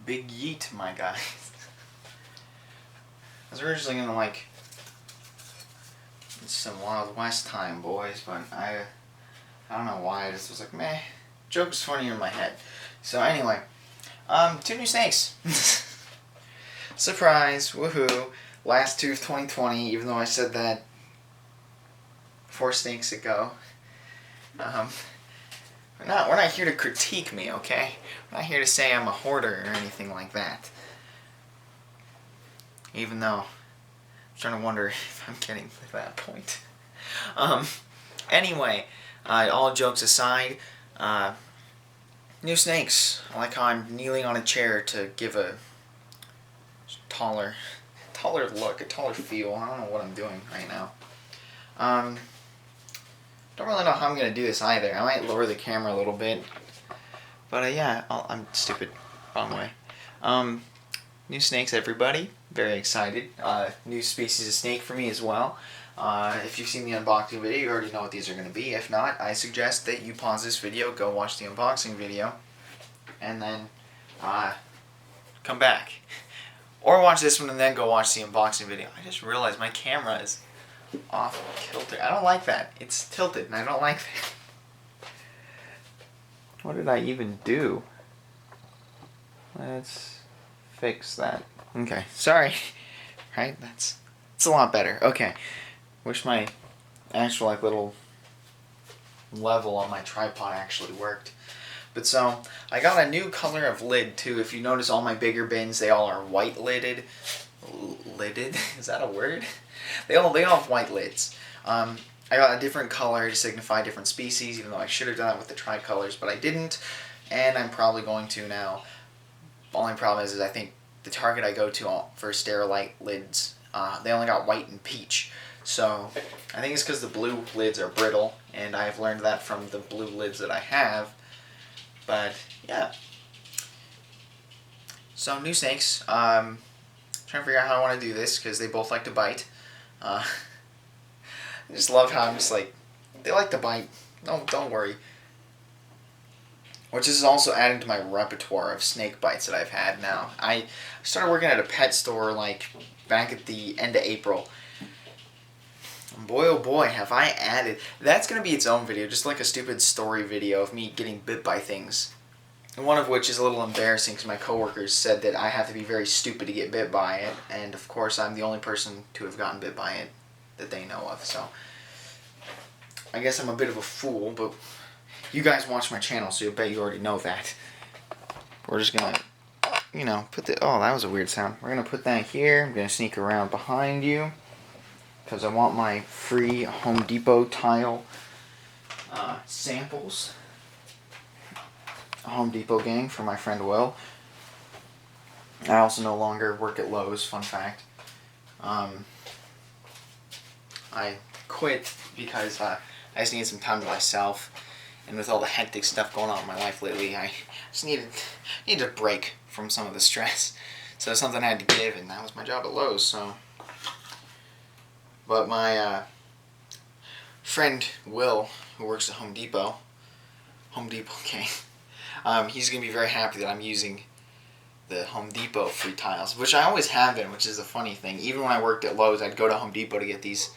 Big yeet, my guys. I was originally gonna like, it's some Wild West time, boys, but I don't know why. I just was like, meh. Joke's funnier in my head. So anyway, 2 new snakes. Surprise! Woohoo! Last tooth 2020. Even though I said that 4 snakes ago. We're not here to critique me, okay? We're not here to say I'm a hoarder or anything like that. Even though I'm trying to wonder if I'm getting to that point. Anyway, all jokes aside, new snakes. I like how I'm kneeling on a chair to give a taller look, a taller feel. I don't know what I'm doing right now. Don't really know how I'm going to do this either. I might lower the camera a little bit. But yeah, I'm stupid. Wrong way. New snakes, everybody. Very excited. New species of snake for me as well. If you've seen the unboxing video, you already know what these are going to be. If not, I suggest that you pause this video, go watch the unboxing video, and then come back. Or watch this one and then go watch the unboxing video. I just realized my camera is off kilter. I don't like that. It's tilted and I don't like that. What did I even do? Let's fix that. Okay, sorry. Right? It's a lot better. Okay. Wish my actual like little level on my tripod actually worked. But so, I got a new color of lid too. If you notice, all my bigger bins, they all are white lidded. Lidded? Is that a word? They all have white lids. I got a different color to signify different species, even though I should have done it with the tricolors, but I didn't, and I'm probably going to now. The only problem is I think the Target I go to for Sterilite lids, they only got white and peach. So I think it's because the blue lids are brittle, and I've learned that from the blue lids that I have. But yeah. So new snakes. Trying to figure out how I want to do this because they both like to bite. I just love how I'm just like, they like to bite. No, don't worry. Which is also adding to my repertoire of snake bites that I've had now. I started working at a pet store like back at the end of April. And boy oh boy, have I added. That's going to be its own video, just like a stupid story video of me getting bit by things. And one of which is a little embarrassing because my coworkers said that I have to be very stupid to get bit by it. And of course I'm the only person to have gotten bit by it that they know of. So I guess I'm a bit of a fool, but you guys watch my channel, so I bet you already know that. We're just going to, you know, put the... Oh, that was a weird sound. We're going to put that here. I'm going to sneak around behind you because I want my free Home Depot tile samples. Home Depot gang for my friend Will. I also no longer work at Lowe's, fun fact. I quit because I just needed some time to myself, and with all the hectic stuff going on in my life lately, I just needed a break from some of the stress. So it's something I had to give, and that was my job at Lowe's. So, but my friend Will, who works at Home Depot gang, he's gonna be very happy that I'm using the Home Depot free tiles, which I always have been, which is a funny thing. Even when I worked at Lowe's, I'd go to Home Depot to get these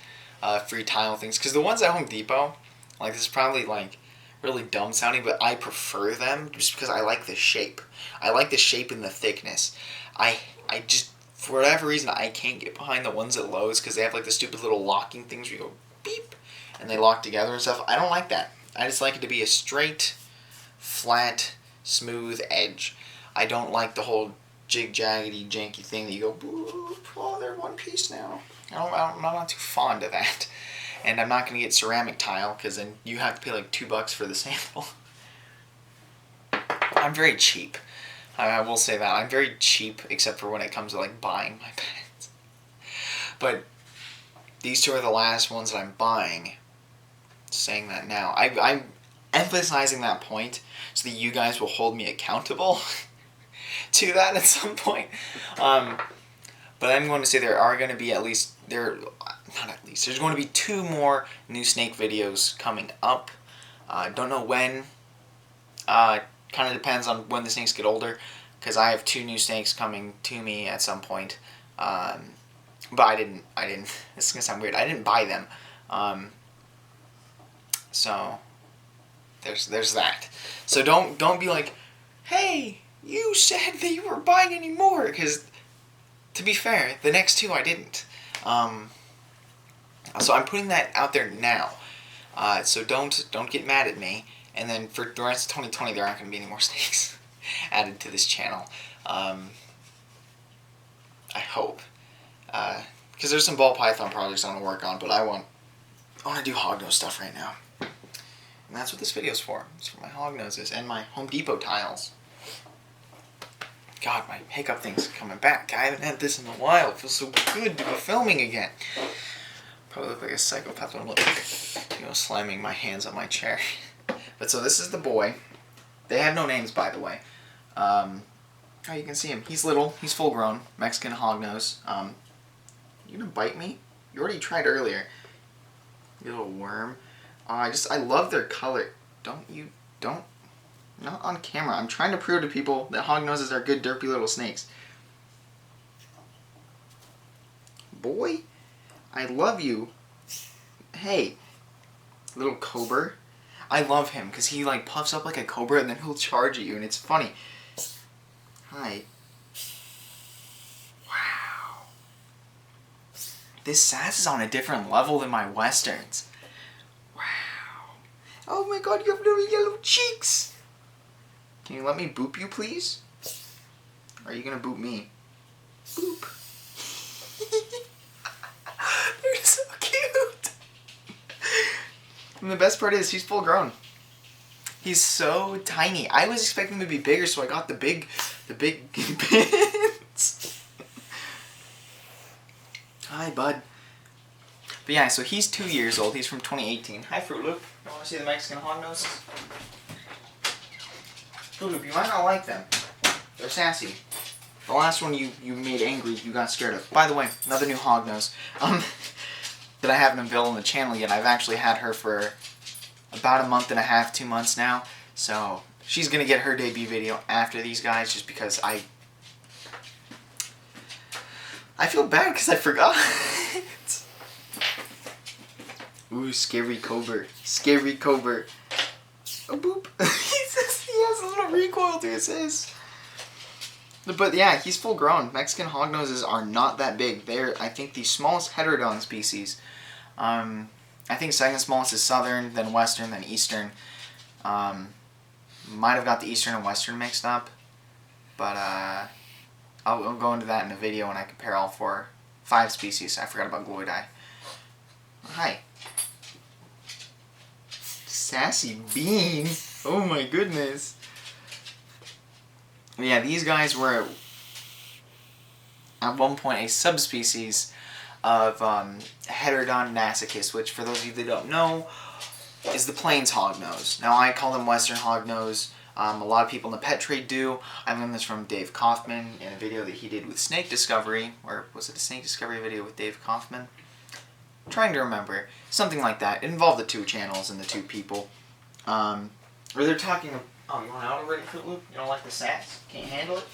free tile things, because the ones at Home Depot, like, this is probably like really dumb sounding, but I prefer them just because I like the shape. I like the shape and the thickness. I just, for whatever reason, I can't get behind the ones at Lowe's because they have like the stupid little locking things where you go beep and they lock together and stuff. I don't like that. I just like it to be a straight, flat, smooth edge. I don't like the whole jig-jaggedy, janky thing that you go, boop, oh, they're one piece now. I'm not too fond of that. And I'm not going to get ceramic tile because then you have to pay like $2 for the sample. I'm very cheap. I will say that. I'm very cheap except for when it comes to like buying my pets. But these two are the last ones that I'm buying. Saying that now. I'm emphasizing that point so that you guys will hold me accountable to that at some point. But I'm going to say there are going to be there's going to be 2 more new snake videos coming up. Don't know when. Kind of depends on when the snakes get older. because I have 2 new snakes coming to me at some point. But I didn't, this is going to sound weird, I didn't buy them. So, there's that. So don't be like, hey, you said that you weren't buying any more, because, to be fair, the next 2 I didn't. So I'm putting that out there now. So don't get mad at me. And then for the rest of 2020, there aren't going to be any more snakes added to this channel. I hope. Because there's some ball python projects I want to work on, but I want to do hognose stuff right now. And that's what this video's for. It's for my hognoses and my Home Depot tiles. God, my hiccup thing's coming back. I haven't had this in a while. It feels so good to be filming again. Probably look like a psychopath when I'm slamming my hands on my chair. But so this is the boy. They have no names, by the way. Oh, you can see him. He's little. He's full grown. Mexican hognose. You gonna bite me? You already tried earlier. You little worm. I love their color. Don't. Not on camera. I'm trying to prove to people that hognoses are good, derpy little snakes. Boy, I love you. Hey, little cobra. I love him because he like puffs up like a cobra and then he'll charge at you and it's funny. Hi. Wow. This sass is on a different level than my westerns. Wow. Oh my god, you have little yellow cheeks. Can you let me boop you, please? Or are you gonna boop me? Boop. They're so cute. And the best part is he's full grown. He's so tiny. I was expecting him to be bigger, so I got the big pins. Hi, bud. But yeah, so he's 2 years old. He's from 2018. Hi, Fruit Loop. You want to see the Mexican hognoses? Fruit Loop, you might not like them. They're sassy. The last one you made angry, you got scared of. By the way, another new hognose that I haven't unveiled on the channel yet. I've actually had her for about a month and a half, 2 months now. So she's going to get her debut video after these guys just because I feel bad because I forgot. Ooh, scary cobra. Scary cobra. Oh, boop. He has a little recoil to his face. But yeah, he's full grown. Mexican hognoses are not that big. They're, I think, the smallest heterodon species. I think second smallest is southern, then western, then eastern. Might have got the eastern and western mixed up. But I'll go into that in a video when I compare all 5 species. I forgot about gloidai. Hi. Sassy bean. Oh my goodness. Yeah, these guys were at one point a subspecies of Heterodon nasicis, which for those of you that don't know is the plains hognose. Now I call them western hognose. A lot of people in the pet trade do. I learned this from Dave Kaufman in a video that he did with Snake Discovery, or was it a Snake Discovery video with Dave Kaufman? I'm trying to remember. Something like that. It involved the 2 channels and the 2 people. Or they're talking. Oh, you want out already, Fruit Loop? You don't like the sass? Can't handle it?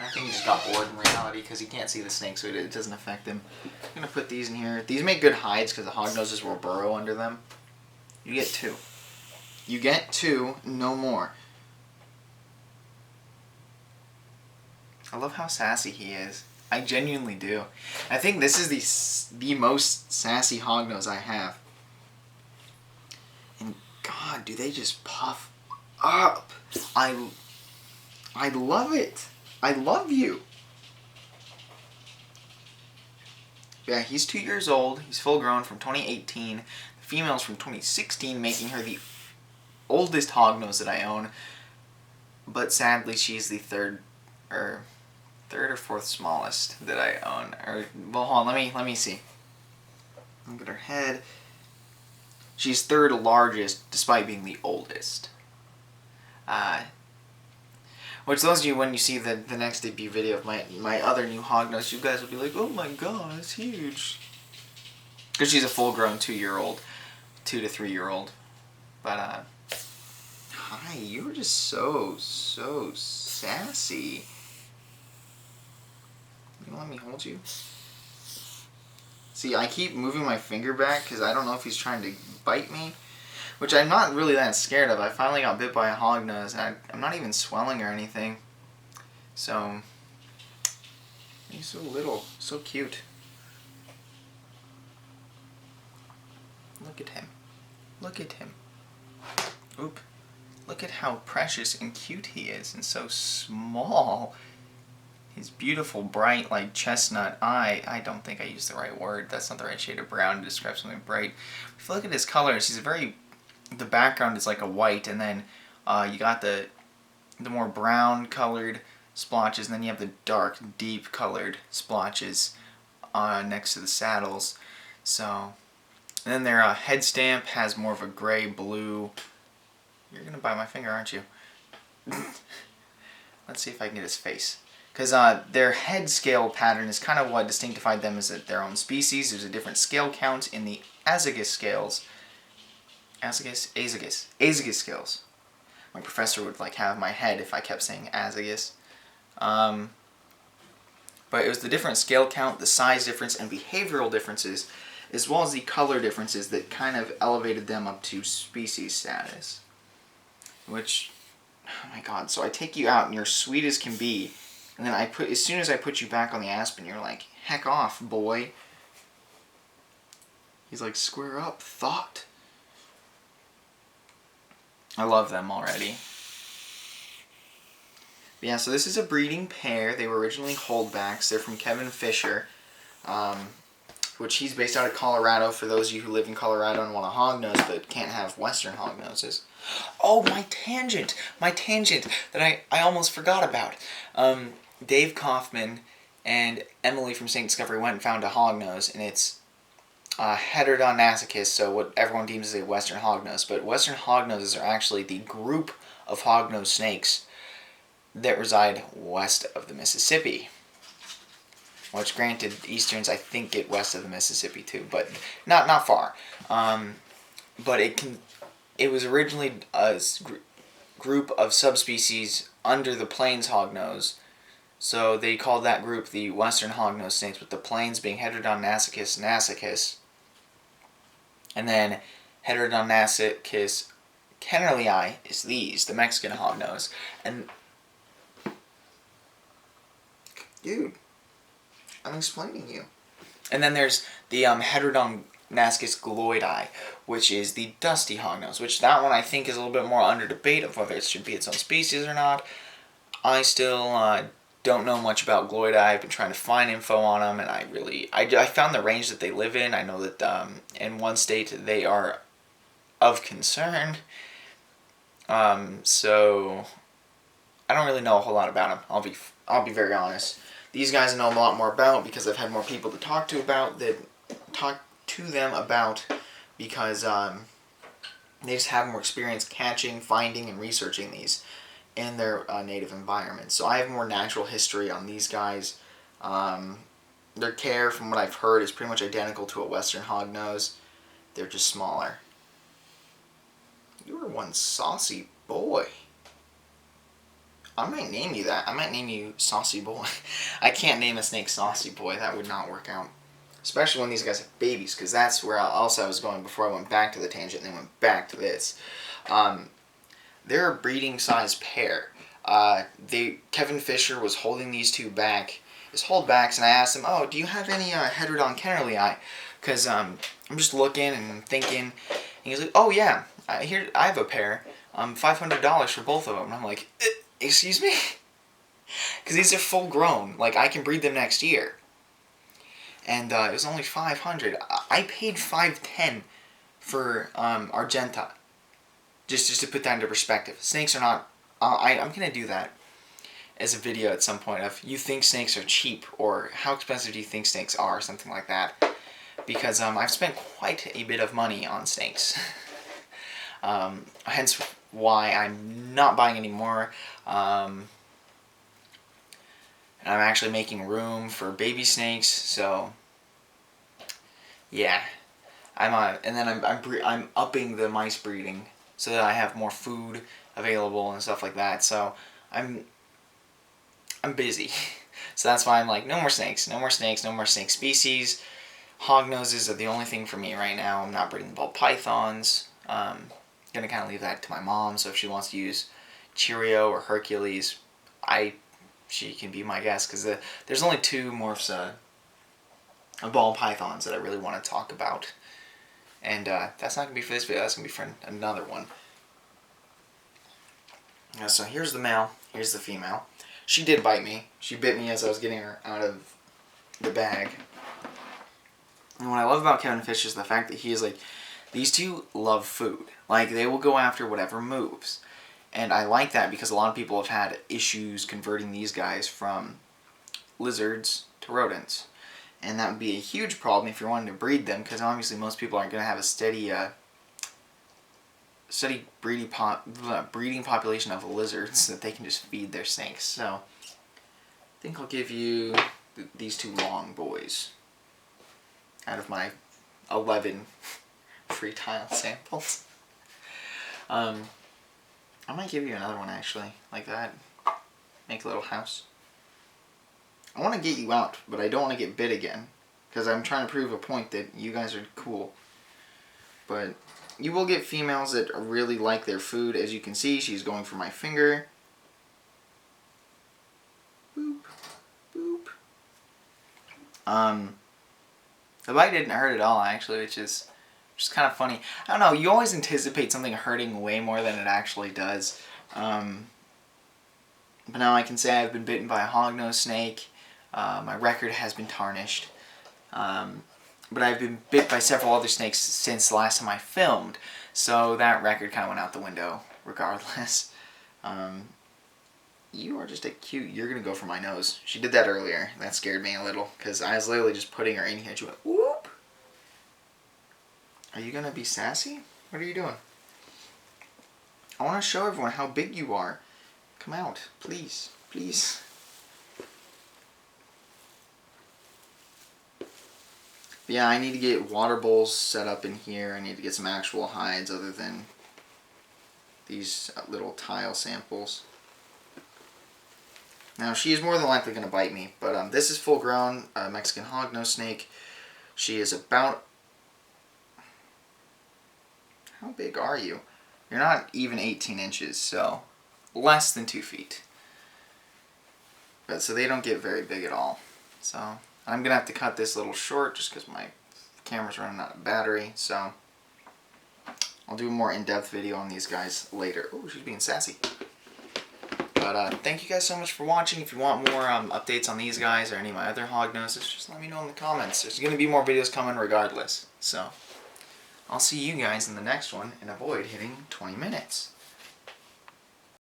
I think he just got bored in reality because he can't see the snake, so it doesn't affect him. I'm going to put these in here. These make good hides because the hognoses will burrow under them. You get 2. You get 2, no more. I love how sassy he is. I genuinely do. I think this is the most sassy hognose I have. And God, do they just puff up. I love it. I love you. Yeah, he's 2 years old. He's full grown from 2018. The female's from 2016, making her the oldest hognose that I own. But sadly, she's the third or fourth smallest that I own. Well, hold on. Let me see. Look at her head. She's third largest, despite being the oldest. Which those of you, when you see the next debut video of my other new hognose, you guys will be like, oh my god, it's huge. Because she's a full-grown 2-year-old, 2 to 3-year-old. But, Hi, you were just so sassy. You gonna let me hold you? See, I keep moving my finger back because I don't know if he's trying to bite me, which I'm not really that scared of. I finally got bit by a hognose, and I'm not even swelling or anything. So, he's so little, so cute. Look at him. Look at him. Oop. Look at how precious and cute he is, and so small. His beautiful, bright, like chestnut eye. I don't think I used the right word. That's not the right shade of brown to describe something bright. If you look at his colors, he's the background is like a white, and then you got the more brown colored splotches, and then you have the dark, deep colored splotches next to the saddles. So, and then their head stamp has more of a gray blue. You're gonna bite my finger, aren't you? Let's see if I can get his face. Because their head scale pattern is kind of what distinctified them as their own species. There's a different scale count in the azygous scales. Azygous scales. My professor would like have my head if I kept saying azygous. But it was the different scale count, the size difference, and behavioral differences, as well as the color differences that kind of elevated them up to species status. Which, oh my god, so I take you out and you're sweet as can be, and then as soon as I put you back on the aspen, you're like, heck off, boy. He's like, square up, thought. I love them already. But yeah, so this is a breeding pair. They were originally holdbacks. They're from Kevin Fisher, which he's based out of Colorado, for those of you who live in Colorado and want a hognose but can't have Western hognoses. Oh, my tangent that I almost forgot about. Dave Kaufman and Emily from St. Discovery went and found a hognose, and it's Heterodon nasicus, so what everyone deems as a Western hognose. But Western hognoses are actually the group of hognose snakes that reside west of the Mississippi. Which, granted, Easterns I think get west of the Mississippi too, but not far. But it was originally a group of subspecies under the Plains hognose, so they called that group the Western hognose snakes, with the Plains being Heterodon nasicus, and then Heterodon nasicus kennerlii is the Mexican hognose, and dude, I'm explaining you. And then there's the Heterodon nasicus gloidii, which is the dusty hognose, which that one I think is a little bit more under debate of whether it should be its own species or not. I still don't know much about gloidii. I've been trying to find info on them, and I found the range that they live in. I know that in one state they are of concern. So I don't really know a whole lot about them. I'll be very honest. These guys I know a lot more about because I've had more people to talk to them about, because they just have more experience catching, finding, and researching these in their native environment. So I have more natural history on these guys. Their care, from what I've heard, is pretty much identical to a Western hognose. They're just smaller. You were one saucy boy. I might name you that. I might name you Saucy Boy. I can't name a snake Saucy Boy. That would not work out. Especially when these guys have babies, because that's where else I was going before I went back to the tangent and then went back to this. They're a breeding size pair. Kevin Fisher was holding these two back as holdbacks, and I asked him, "Oh, do you have any Heterodon kennerlii?" Because I'm just looking and thinking, and he's like, "Oh yeah, I have a pair. $500 for both of them." And I'm like, "Excuse me?" Because these are full grown. Like, I can breed them next year. And it was only $500. I paid $510 for Argenta. Just to put that into perspective. Snakes are not... I'm going to do that as a video at some point of, you think snakes are cheap, or how expensive do you think snakes are, something like that. Because I've spent quite a bit of money on snakes. Hence why I'm not buying any more. And I'm actually making room for baby snakes, so yeah. I'm upping the mice breeding so that I have more food available and stuff like that. So I'm busy. So that's why I'm like, no more snakes, no more snakes, no more snake species. Hognoses are the only thing for me right now. I'm not breeding ball pythons. Gonna kind of leave that to my mom. So if she wants to use Cheerio or Hercules, she can be my guest, because there's only two morphs of ball pythons that I really want to talk about. And that's not going to be for this video, that's going to be for another one. So here's the male, here's the female. She did bite me. She bit me as I was getting her out of the bag. And what I love about Kevin Fish is the fact that he is like, these two love food. Like, they will go after whatever moves. And I like that because a lot of people have had issues converting these guys from lizards to rodents. And that would be a huge problem if you're wanting to breed them, because obviously most people aren't going to have a steady breeding population of lizards that they can just feed their snakes. So I think I'll give you these two long boys out of my 11 free tile samples. I might give you another one actually, like that. Make a little house. I want to get you out, but I don't want to get bit again, because I'm trying to prove a point that you guys are cool. But you will get females that really like their food. As you can see, she's going for my finger. Boop, boop. The bite didn't hurt at all, actually, which is just kind of funny. I don't know, you always anticipate something hurting way more than it actually does. But now I can say I've been bitten by a hognose snake. My record has been tarnished. But I've been bit by several other snakes since the last time I filmed, so that record kind of went out the window regardless. You are just a cute... You're going to go for my nose. She did that earlier. That scared me a little, because I was literally just putting her in here. She went, whoop! Are you going to be sassy? What are you doing? I want to show everyone how big you are. Come out. Please. Please. But yeah, I need to get water bowls set up in here. I need to get some actual hides other than these little tile samples. Now, she is more than likely going to bite me, but this is full-grown Mexican hognose snake. She is about... How big are you? You're not even 18 inches, so less than 2 feet. But so they don't get very big at all. So I'm going to have to cut this little short just because my camera's running out of battery. So I'll do a more in-depth video on these guys later. Oh, she's being sassy. But thank you guys so much for watching. If you want more updates on these guys or any of my other hognoses, just let me know in the comments. There's going to be more videos coming regardless. So I'll see you guys in the next one, and avoid hitting 20 minutes.